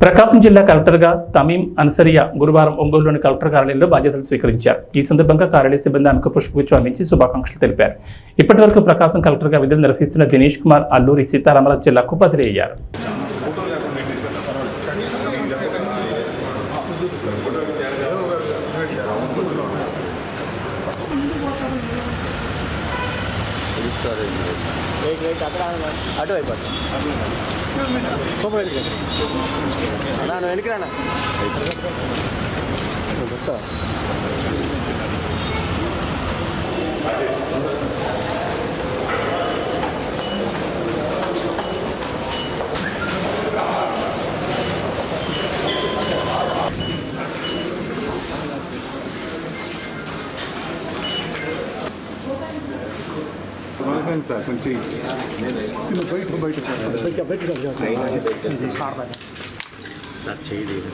ప్రకాశం జిల్లా కలెక్టర్గా తమీం అన్సరియా గురువారం ఒంగోలులోని కలెక్టర్ కార్యాలయంలో బాధ్యతలు స్వీకరించారు. ఈ సందర్భంగా కార్యాలయ సిబ్బంది ఆమెకు పుష్పగుచ్చం అందించి శుభాకాంక్షలు తెలిపారు. ఇప్పటివరకు ప్రకాశం కలెక్టర్గా విధులు నిర్వహిస్తున్న దినేష్ కుమార్ అల్లూరి సీతారామరాజు జిల్లాకు బదిలీ అయ్యారు. ನಾನು ಎಲ್ಲಿಕ್ರಾನ ಗೊತ್ತಾ సార్ కొంచెం బయట సార్ చేయలేదు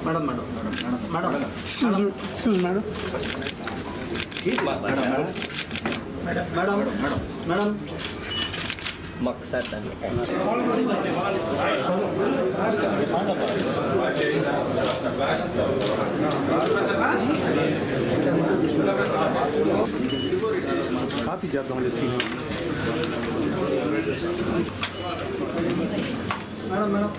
madam madam madam excuse madam madam madam madam मकसद काफी ज़्यादा मैडम मैडम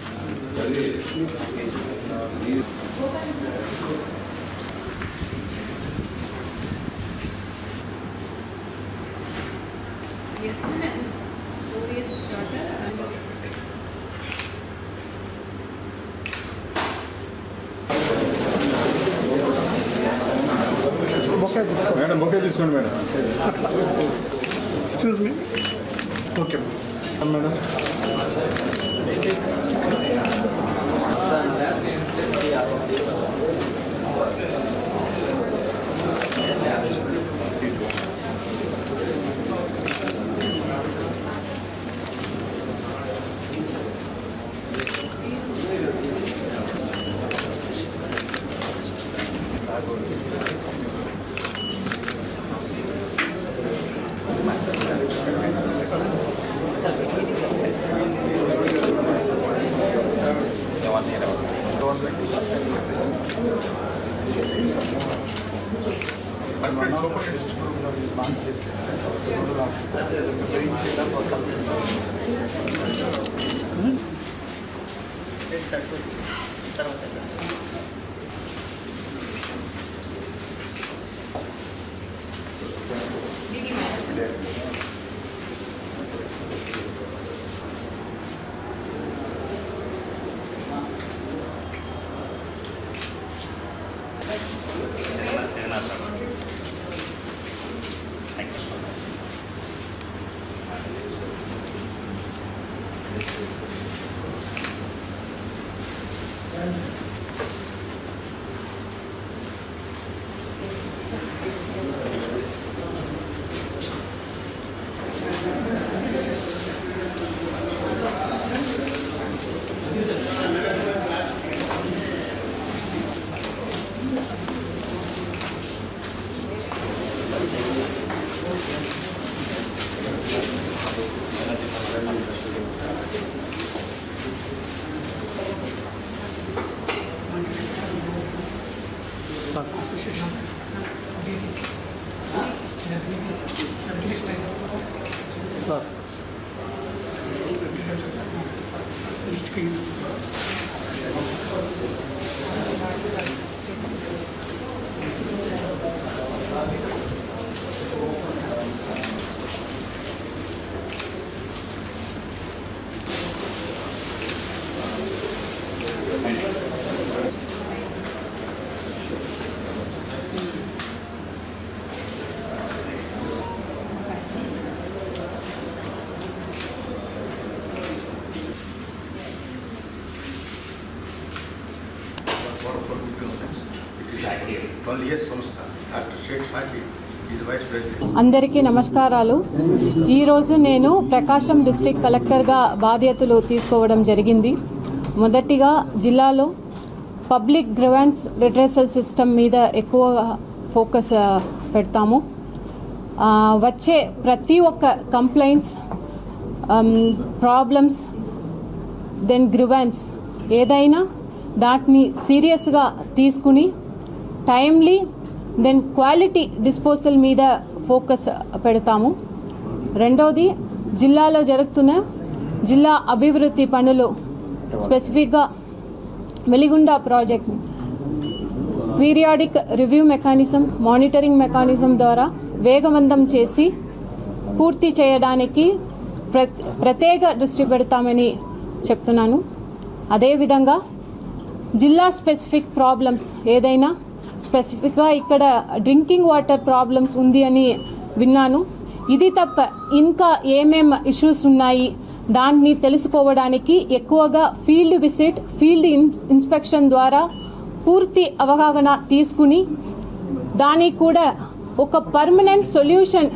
మేడం బొకే తీసుకోండి madam. Excuse me. Okay madam. అందరికీ నమస్కారాలు. ఈరోజు నేను ప్రకాశం డిస్ట్రిక్ట్ కలెక్టర్గా బాధ్యతలు తీసుకోవడం జరిగింది. మొదటిగా జిల్లాలో పబ్లిక్ గ్రివెన్స్ రిట్రెసల్ సిస్టమ్ మీద ఎక్కువ ఫోకస్ పెడతాము. వచ్చే ప్రతి ఒక్క కంప్లైంట్స్, ప్రాబ్లమ్స్, దెన్ గ్రివెన్స్ ఏదైనా దాన్ని సీరియస్గా తీసుకుని టైమ్లీ దెన్ క్వాలిటీ డిస్పోజల్ మీద ఫోకస్ పెడతాము. రెండవది, జిల్లాలో జరుగుతున్న జిల్లా అభివృద్ధి పనులు, స్పెసిఫిక్గా Veligonda project periodic review mechanism, monitoring mechanism ద్వారా వేగవంతం చేసి పూర్తి చేయడానికి ప్రత్యేక దృష్టి పెడతామని చెప్తున్నాను. అదేవిధంగా జిల్లా స్పెసిఫిక్ ప్రాబ్లమ్స్ ఏదైనా, స్పెసిఫిక్గా ఇక్కడ డ్రింకింగ్ వాటర్ ప్రాబ్లమ్స్ ఉంది అని విన్నాను. ఇది తప్ప ఇంకా ఏమేం ఇష్యూస్ ఉన్నాయి దాన్ని తెలుసుకోవడానికి ఎక్కువగా ఫీల్డ్ విజిట్, ఫీల్డ్ ఇన్స్పెక్షన్ ద్వారా పూర్తి అవగాహన తీసుకుని దానికి కూడా ఒక పర్మనెంట్ సొల్యూషన్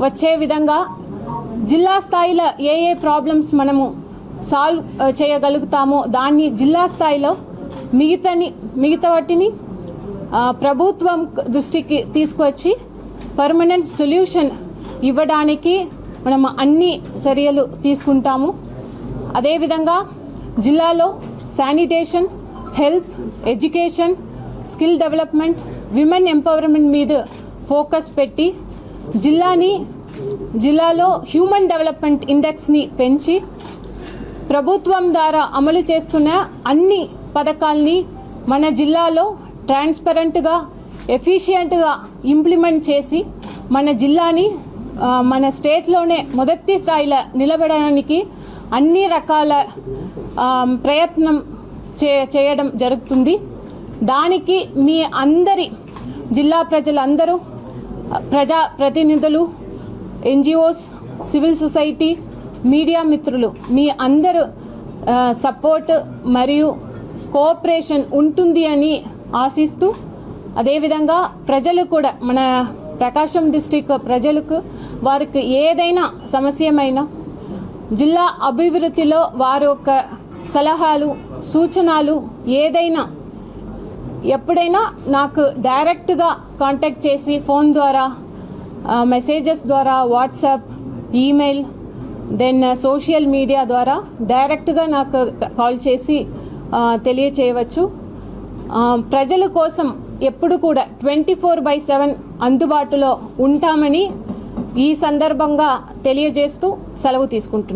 వచ్చే విధంగా జిల్లా స్థాయిలో ఏ ప్రాబ్లమ్స్ మనము సాల్వ్ చేయగలుగుతామో దాన్ని జిల్లా స్థాయిలో మిగతా వాటిని ప్రభుత్వం దృష్టికి తీసుకువచ్చి పర్మనెంట్ సొల్యూషన్ ఇవ్వడానికి మనం అన్ని చర్యలు తీసుకుంటాము. అదేవిధంగా జిల్లాలో sanitation, health, education, skill development, women empowerment మీద ఫోకస్ పెట్టి జిల్లాలో హ్యూమన్ డెవలప్మెంట్ ఇండెక్స్ని పెంచి ప్రభుత్వం ద్వారా అమలు చేస్తున్న అన్ని పథకాల్ని మన జిల్లాలో ట్రాన్స్పరెంట్గా, ఎఫిషియెంట్గా ఇంప్లిమెంట్ చేసి మన జిల్లాని మన స్టేట్లోనే మొదటి స్థాయిలో నిలబడడానికి అన్ని రకాల ప్రయత్నం చేయడం జరుగుతుంది. దానికి మీ అందరి జిల్లా ప్రజలందరూ, ప్రజా ప్రతినిధులు, ఎన్జిఓస్, సివిల్ సొసైటీ, మీడియా మిత్రులు మీ అందరూ సపోర్ట్ మరియు కోఆపరేషన్ ఉంటుంది అని ఆశిస్తూ, అదేవిధంగా ప్రజలు కూడా, మన ప్రకాశం డిస్టిక్ ప్రజలకు వారికి ఏదైనా సమస్యమైనా జిల్లా అభివృద్ధిలో వారి యొక్క సలహాలు, సూచనలు ఏదైనా ఎప్పుడైనా నాకు డైరెక్ట్గా కాంటాక్ట్ చేసి ఫోన్ ద్వారా, మెసేజెస్ ద్వారా, WhatsApp, email, then social media ద్వారా డైరెక్ట్గా నాకు కాల్ చేసి తెలియచేయవచ్చు. ప్రజల కోసం ఎప్పుడు కూడా 24/7 అందుబాటులో ఉంటామని ఈ సందర్భంగా తెలియజేస్తూ సెలవు తీసుకుంటున్నాను.